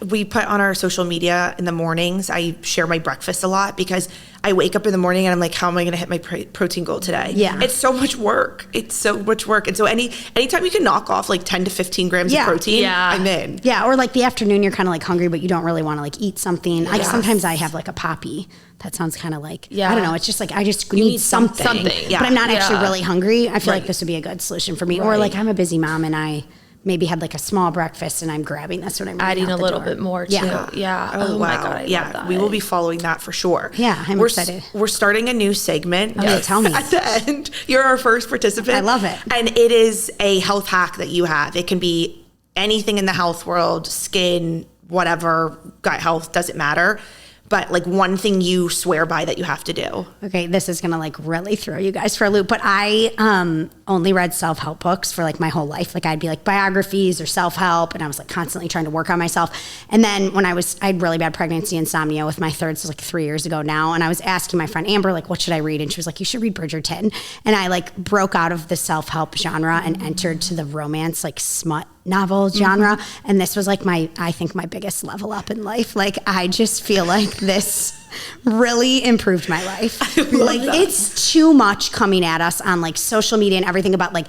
We put on our social media in the mornings, I share my breakfast a lot because I wake up in the morning and I'm like, how am I going to hit my protein goal today? Yeah. It's so much work. And so anytime you can knock off like 10 to 15 grams of protein, I'm in. Yeah. Or like the afternoon, you're kind of like hungry, but you don't really want to like eat something. Like sometimes I have like a Poppy. That sounds kind of like, I don't know. It's just like, I just need something. Yeah. But I'm not actually really hungry. I feel like this would be a good solution for me. Or like I'm a busy mom and I maybe had like a small breakfast and I'm grabbing this when I'm adding a little bit more too. Yeah. Oh, my wow. God. I love that. We will be following that for sure. Yeah. I'm excited. We're starting a new segment. Okay, tell me. At the end, you're our first participant. I love it. And it is a health hack that you have. It can be anything in the health world, skin, whatever, gut health, doesn't matter. But like one thing you swear by that you have to do. Okay, this is gonna like really throw you guys for a loop, but I only read self-help books for like my whole life. Like I'd be like biographies or self-help, and I was like constantly trying to work on myself. And then when I had really bad pregnancy insomnia with my third, so like 3 years ago now, and I was asking my friend Amber, like, what should I read? And she was like, you should read Bridgerton. And I like broke out of the self-help genre and entered to the romance, like smut novel genre. And this was like I think my biggest level up in life. Like I just feel like this really improved my life. Like it's too much coming at us on like social media and everything about like,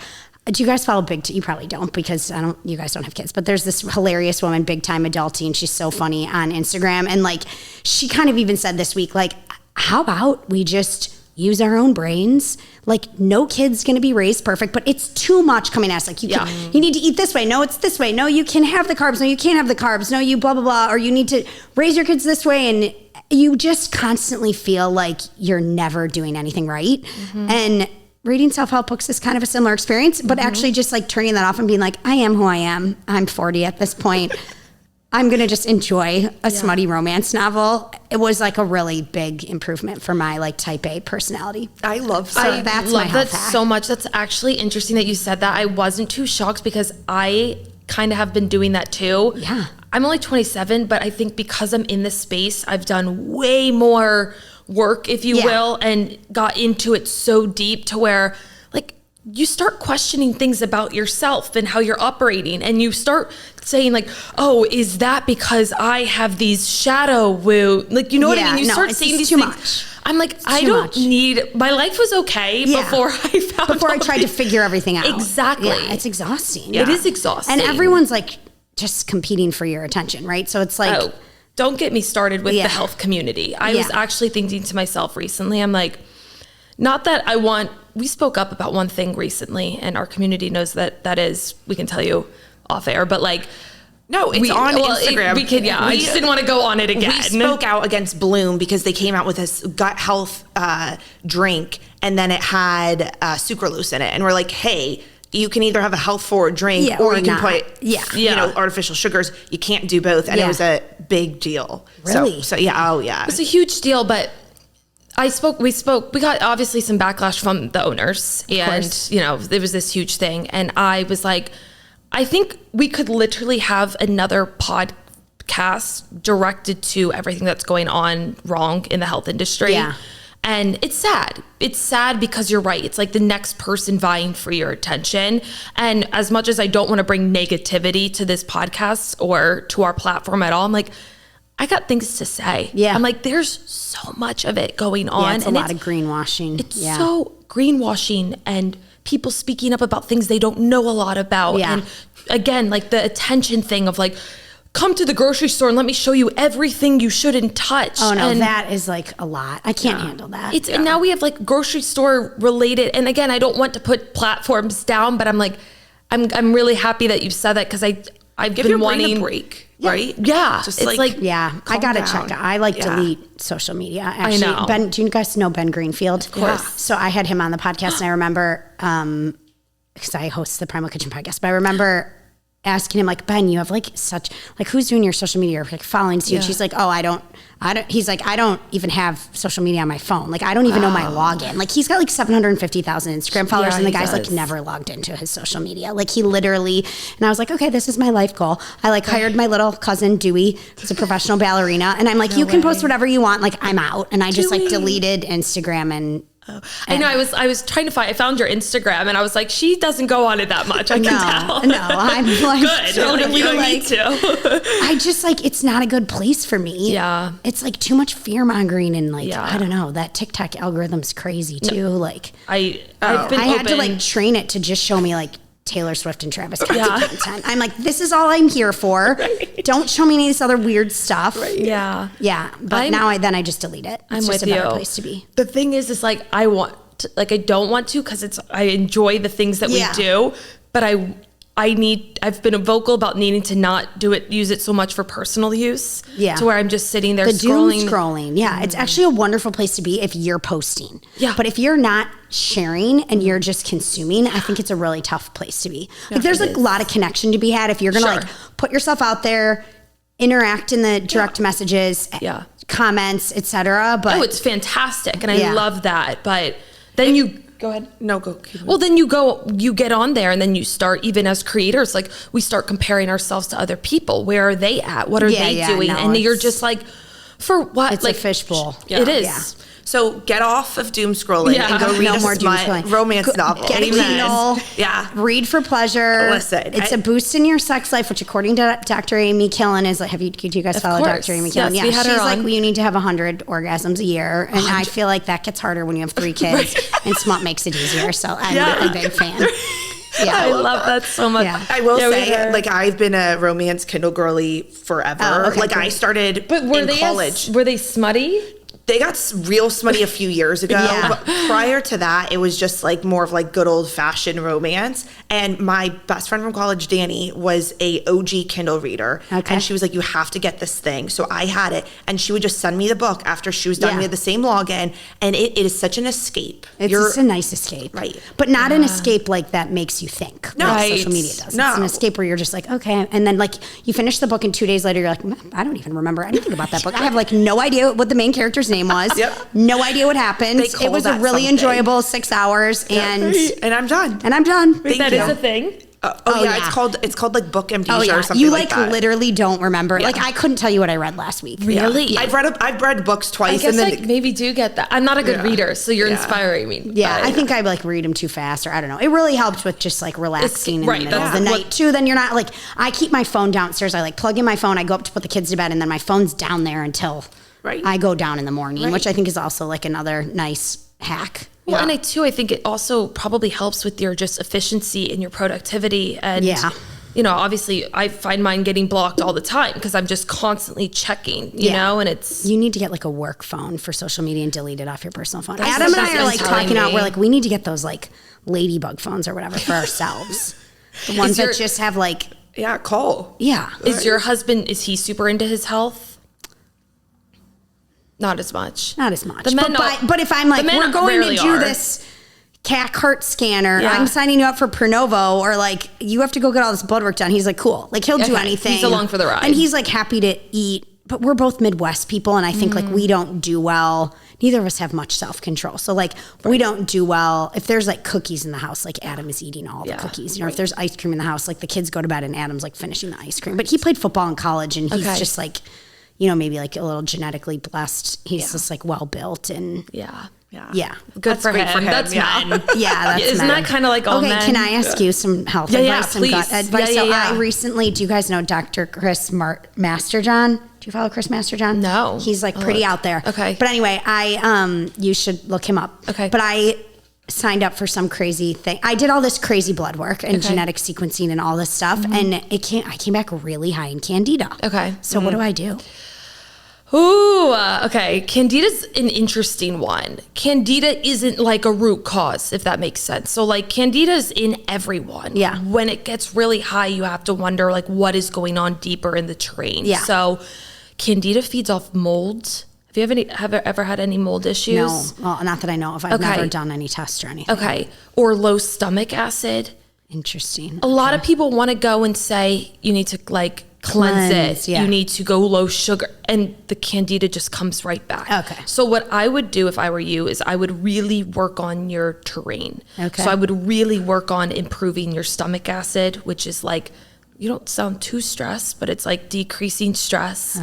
do you guys follow you probably don't because you guys don't have kids, but there's this hilarious woman, Big Time Adulting. She's so funny on Instagram. And like, she kind of even said this week, like, how about we just use our own brains? Like no kid's going to be raised perfect, but it's too much coming at us. Like you need to eat this way. No, it's this way. No, you can have the carbs. No, you can't have the carbs. No, you blah, blah, blah. Or you need to raise your kids this way. And you just constantly feel like you're never doing anything right. And reading self-help books is kind of a similar experience, but actually just like turning that off and being like, I am who I am. I'm 40 at this point. I'm going to just enjoy a smutty romance novel. It was like a really big improvement for my like type A personality. I love that. That's love my that health hack. so much. That's actually interesting that you said that. I wasn't too shocked because I kind of have been doing that too. Yeah. I'm only 27, but I think because I'm in this space, I've done way more work, if you will, and got into it so deep to where like you start questioning things about yourself and how you're operating, and you start saying like, oh, is that because I have these shadow woo? Like, you know what I mean? You start saying these things. Much. I'm like, I don't need, my life was okay before I tried to figure everything out. Exactly. Yeah, it's exhausting. It is exhausting. And everyone's like just competing for your attention, right? So it's like, don't get me started with the health community. I was actually thinking to myself recently, I'm like, not that we spoke up about one thing recently, and our community knows that is, we can tell you off air, but like, no, it's on Instagram. I just didn't want to go on it again. We spoke out against Bloom because they came out with this gut health drink, and then it had sucralose in it. And we're like, hey, you can either have a health forward drink or you can put, artificial sugars. You can't do both. And it was a big deal. Really? So yeah. Oh yeah. It's a huge deal, but we got obviously some backlash from the owners, and there was this huge thing. And I was like, I think we could literally have another podcast directed to everything that's going on wrong in the health industry. Yeah. And it's sad. It's sad because you're right. It's like the next person vying for your attention. And as much as I don't want to bring negativity to this podcast or to our platform at all, I'm like, I got things to say. Yeah. I'm like, there's so much of it going on. Yeah, it's a lot of greenwashing. It's so greenwashing and people speaking up about things they don't know a lot about. Yeah. And again, like the attention thing of like, come to the grocery store and let me show you everything you shouldn't touch. Oh no, and that is like a lot. I can't handle that. And now we have like grocery store related. And again, I don't want to put platforms down, but I'm like, I'm really happy that you said that because I've been wanting a break, right? Yeah. Just I gotta check. I delete social media. Actually, I know. Ben, do you guys know Ben Greenfield? Of course. So I had him on the podcast, and I remember because I host the Primal Kitchen podcast, but I remember asking him like, Ben, you have like such, like, who's doing your social media or like following you? And she's like, oh, I don't, he's like, I don't even have social media on my phone. Like, I don't even know my login. Like, he's got like 750,000 Instagram followers and the guy's like never logged into his social media. Like, he literally, and I was like, okay, this is my life goal. I like hired my little cousin Dewey, who's a professional ballerina. And I'm like, you can post whatever you want. Like, I'm out. And I just like deleted Instagram and I know. I was trying to find. I found your Instagram, and I was like, she doesn't go on it that much. I can tell. No, I'm like good. Totally like, I just like it's not a good place for me. Yeah, it's like too much fear mongering and like I don't know. That TikTok algorithm's crazy too. Like I had to like train it to just show me like Taylor Swift and Travis Scott content. I'm like, this is all I'm here for. Right. Don't show me any of this other weird stuff. Right. Yeah. Yeah. But now I just delete it. It's just a better place to be. The thing is like, I don't want to, cause I enjoy the things that we do, but I've been vocal about needing to not use it so much for personal use. Yeah. To where I'm just sitting there scrolling. Yeah. It's actually a wonderful place to be if you're posting. Yeah. But if you're not sharing and you're just consuming, I think it's a really tough place to be. Like there's like a lot of connection to be had if you're going to like put yourself out there, interact in the direct messages, comments, etc. But it's fantastic. And I love that. But then you go ahead. No, go. Well, then you get on there and then you start, even as creators, like we start comparing ourselves to other people. Where are they at? What are they doing? No, and you're just like, for what? It's like a fishbowl. It is. Yeah. So get off of doom scrolling and go read more romance novel. Get a Kindle. Yeah. Read for pleasure. Listen. It's a boost in your sex life, which according to Dr. Amy Killen is like, do you guys follow Dr. Amy Killen? Yes, she's like, well, you need to have 100 orgasms a year. And I feel like that gets harder when you have 3 kids and smut makes it easier. So I'm a big fan. Yeah, I love that so much. Yeah. I will say, like, I've been a romance Kindle girly forever. I started in college. Were they smutty? They got real smutty a few years ago. Yeah. But prior to that, it was just like more of like good old fashioned romance. And my best friend from college, Danny, was a OG Kindle reader. Okay. And she was like, you have to get this thing. So I had it. And she would just send me the book after she was done. We had the same login. And it is such an escape. It's just a nice escape. Right. But not an escape like that makes you think. No. Like social media does. No. It's an escape where you're just like, okay. And then like you finish the book and 2 days later, you're like, I don't even remember anything about that book. I have like no idea what the main character's name was. No idea what happened. It was a really enjoyable 6 hours and I'm done. Wait, that is a thing? It's called like Book Amnesia or something you like that. Literally don't remember. Like I couldn't tell you what I read last week. Really? Yeah. I've read books twice. I guess and then maybe do get that. I'm not a good reader, so you're inspiring me. Yeah, I think I like read them too fast, or I don't know. It really helped with just like relaxing in the middle of the night too. Then you're not like, I keep my phone downstairs. I like plug in my phone. I go up to put the kids to bed, and then my phone's down there until I go down in the morning, which I think is also like another nice hack. Well, and I think it also probably helps with your just efficiency and your productivity. And, you know, obviously I find mine getting blocked all the time because I'm just constantly checking, you know, and it's... You need to get like a work phone for social media and delete it off your personal phone. Adam and I are like talking out, we're like, we need to get those like ladybug phones or whatever for ourselves. The ones that just have like... Yeah, call. Yeah. Is your husband, is he super into his health? Not as much. But if I'm like, we're going to do this CAC heart scanner, I'm signing you up for Pronovo, or like, you have to go get all this blood work done. He's like, cool. Like, he'll do anything. He's along for the ride. And he's like happy to eat. But we're both Midwest people, and I think like we don't do well. Neither of us have much self-control. So like we don't do well. If there's like cookies in the house, like Adam is eating all the cookies. You know, if there's ice cream in the house, like the kids go to bed and Adam's like finishing the ice cream. But he played football in college, and he's just like, you know, maybe like a little genetically blessed. He's just like well built and good for him. That's men. Isn't that kind of like all men? Can I ask you some health advice, some please. gut advice? I recently, do you guys know Dr. Chris Masterjohn? Do you follow Chris Masterjohn? No. He's like pretty out there. Okay. But anyway, you should look him up. Okay. But I signed up for some crazy thing. I did all this crazy blood work and genetic sequencing and all this stuff, and I came back really high in Candida. Okay. So what do I do? Ooh, okay. Candida's an interesting one. Candida isn't like a root cause, if that makes sense. So like Candida's in everyone. Yeah. When it gets really high, you have to wonder like what is going on deeper in the terrain. Yeah. So Candida feeds off mold. Have you ever had any mold issues? No, well, not that I know of. I've never done any tests or anything. Okay. Or low stomach acid. Interesting. A lot of people want to go and say, you need to like cleanse it. Yeah. You need to go low sugar, and the Candida just comes right back. Okay. So what I would do if I were you is I would really work on your terrain. Okay. So I would really work on improving your stomach acid, which is like, you don't sound too stressed, but it's like decreasing stress.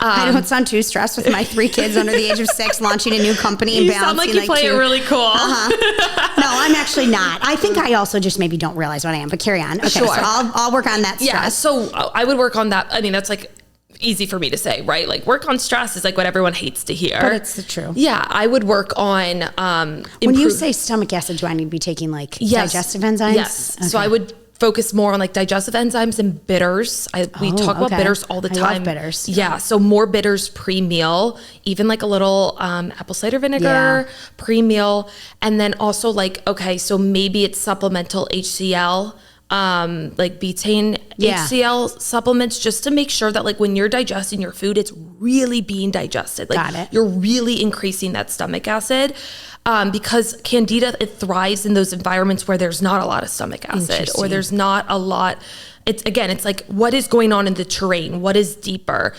I don't sound too stressed with my 3 kids under the age of 6 launching a new company and You balancing sound like you play it really cool. No, I'm actually not. I think I also just maybe don't realize what I am, but carry on. Okay, Sure. so I'll work on that stress. Yeah, so I would work on that. I mean, that's like easy for me to say, right? Like work on stress is like what everyone hates to hear. But it's the truth. Yeah, I would work on When you say stomach acid, do I need to be taking like digestive enzymes? Yes. Okay. So I would focus more on like digestive enzymes and bitters. We talk about bitters all the time. I love bitters. Yeah. So more bitters pre-meal, even like a little apple cider vinegar pre-meal. And then also like, okay, so maybe it's supplemental HCl, like betaine HCl supplements, just to make sure that like when you're digesting your food, it's really being digested. Like Got it. You're really increasing that stomach acid. Because Candida, it thrives in those environments where there's not a lot of stomach acid or there's not a lot. It's like, what is going on in the terrain? What is deeper?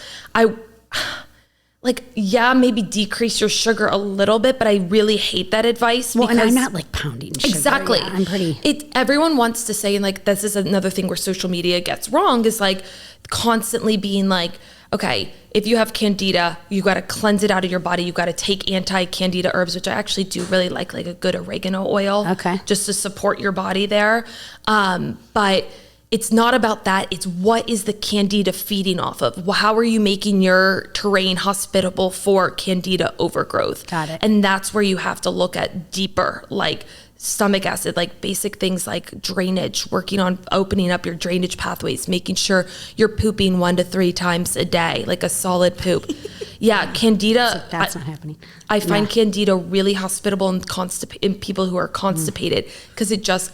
Maybe decrease your sugar a little bit, but I really hate that advice. Well, because and I'm not like pounding sugar. Exactly. Yeah, I'm pretty. Everyone wants to say, and like, this is another thing where social media gets wrong, is like constantly being like, okay, if you have Candida, you got to cleanse it out of your body. You got to take anti-Candida herbs, which I actually do really like a good oregano oil, just to support your body there. But it's not about that. It's what is the Candida feeding off of? How are you making your terrain hospitable for Candida overgrowth? Got it. And that's where you have to look at deeper, like stomach acid, like basic things like drainage, working on opening up your drainage pathways, making sure you're pooping 1 to 3 times a day, like a solid poop. Yeah, Candida. That's not happening. I find Candida really hospitable in people who are constipated, because it just,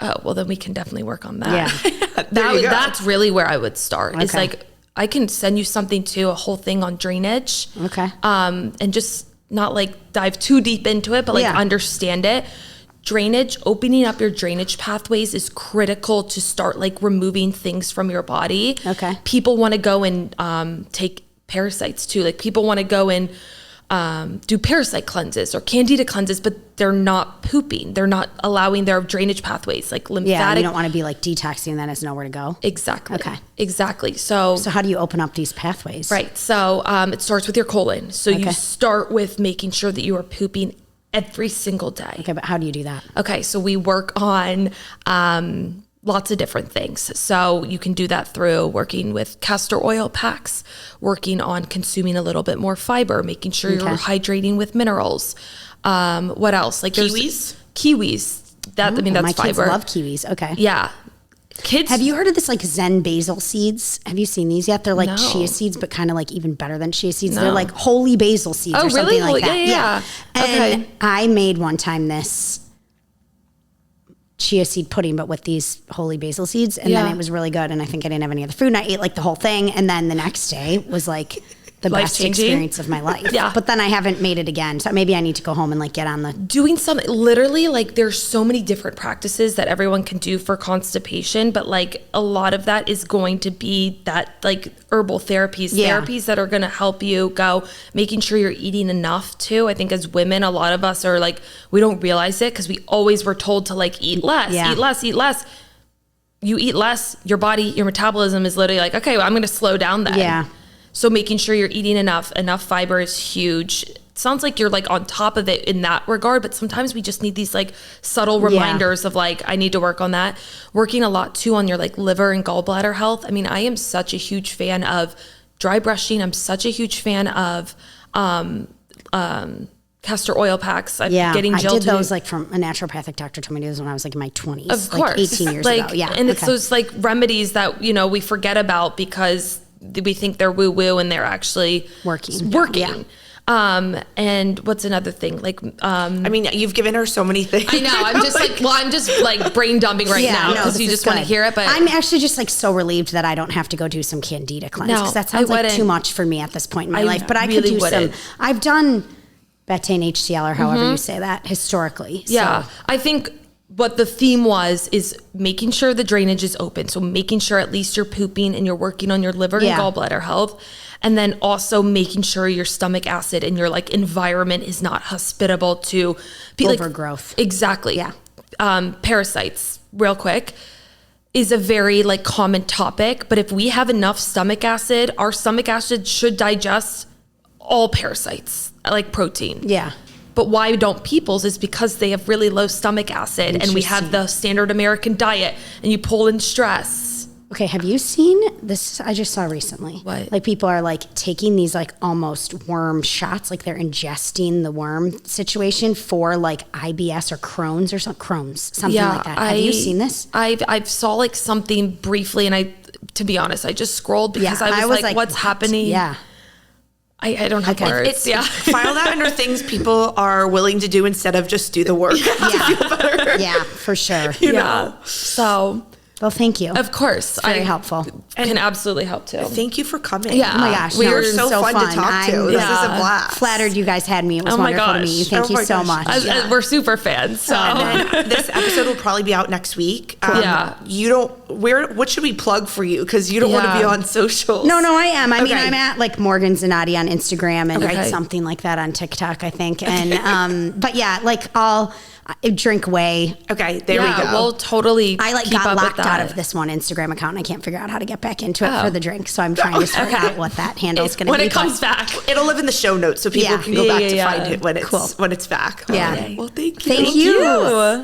then we can definitely work on that. Yeah. That's really where I would start. It's Okay. like, I can send you something too, a whole thing on drainage. Okay. And just not like dive too deep into it, but like understand it. Drainage, opening up your drainage pathways is critical to start like removing things from your body. Okay. People want to go and take parasites too. Like people want to go and do parasite cleanses or Candida cleanses, but they're not pooping. They're not allowing their drainage pathways, like lymphatic. Yeah, you don't want to be like detoxing and then it's nowhere to go. Exactly. Okay. Exactly. So how do you open up these pathways? Right. So it starts with your colon. So you start with making sure that you are pooping every single day. Okay, but how do you do that? Okay, so we work on lots of different things. So you can do that through working with castor oil packs, working on consuming a little bit more fiber, making sure you're hydrating with minerals. What else? Like kiwis? Kiwis. That's my fiber. kids love kiwis. Okay. Yeah. Kids. Have you heard of this like Zen basil seeds? Have you seen these yet? They're like No. chia seeds, but kind of like even better than chia seeds. No. They're like holy basil seeds or something really? like that. Yeah. And Okay. I made one time this chia seed pudding, but with these holy basil seeds. And then it was really good. And I think I didn't have any other food. And I ate like the whole thing. And then the next day was like the best Life-changing? experience of my life. Yeah. But then I haven't made it again. So maybe I need to go home and like get on the... Doing something, literally, like there's so many different practices that everyone can do for constipation, but like a lot of that is going to be that like herbal therapies that are going to help you go, making sure you're eating enough too. I think as women, a lot of us are like, we don't realize it because we always were told to like eat less, eat less. You eat less, your body, your metabolism is literally like, okay, well, I'm going to slow down then. Yeah. So making sure you're eating enough fiber is huge. It sounds like you're like on top of it in that regard, but sometimes we just need these like subtle reminders of like, I need to work on that. Working a lot too on your like liver and gallbladder health. I mean, I am such a huge fan of dry brushing. I'm such a huge fan of castor oil packs. I'm getting gel I did those like from a naturopathic doctor told me to do those when I was like in my 20s. Of course. Like 18 years ago. Yeah. And it's those like remedies that, you know, we forget about because we think they're woo woo and they're actually working. Yeah. And what's another thing? Like, I mean, you've given her so many things. I know. I'm just like brain dumping right now because you just want to hear it. But I'm actually just like so relieved that I don't have to go do some Candida cleanse because that sounds like too much for me at this point in my life. But I could do some. I've done betaine HCl or however you say that historically. Yeah, So. I think what the theme is making sure the drainage is open. So making sure at least you're pooping and you're working on your liver and gallbladder health. And then also making sure your stomach acid and your like environment is not hospitable to overgrowth. Exactly. Yeah. Parasites, real quick, is a very like common topic. But if we have enough stomach acid, our stomach acid should digest all parasites, like protein. Yeah. But why don't people's is because they have really low stomach acid and we have the standard American diet and you pull in stress. Okay, have you seen this? I just saw recently. What? Like people are like taking these like almost worm shots, like they're ingesting the worm situation for like IBS or Crohn's or something like that. Have you seen this? I've saw like something briefly, and to be honest, I just scrolled because I was like, what's happening? Yeah. I don't have words. File that under things people are willing to do instead of just do the work to feel better. Yeah, for sure. You know? So, well, thank you. Of course. Very helpful. Can absolutely help too. Thank you for coming. Yeah. Oh my gosh. We were so fun to talk to. This is a blast. Flattered you guys had me. It was wonderful to meet you. Thank you so much. We're super fans. So and then this episode will probably be out next week. What should we plug for you? Because you don't want to be on social. No, I am. I mean, I'm at like Morgan Zanotti on Instagram and something like that on TikTok, I think. And, but yeah, like I'll drink way. Okay, there we go. We'll totally I keep got up locked with that. out of this one Instagram account and I can't figure out how to get back into it for the drink. So I'm trying to sort out what that handle is going to be. When it comes back. It'll live in the show notes so people can go back to find it when it's back. Yeah. Well, thank you. Thank you.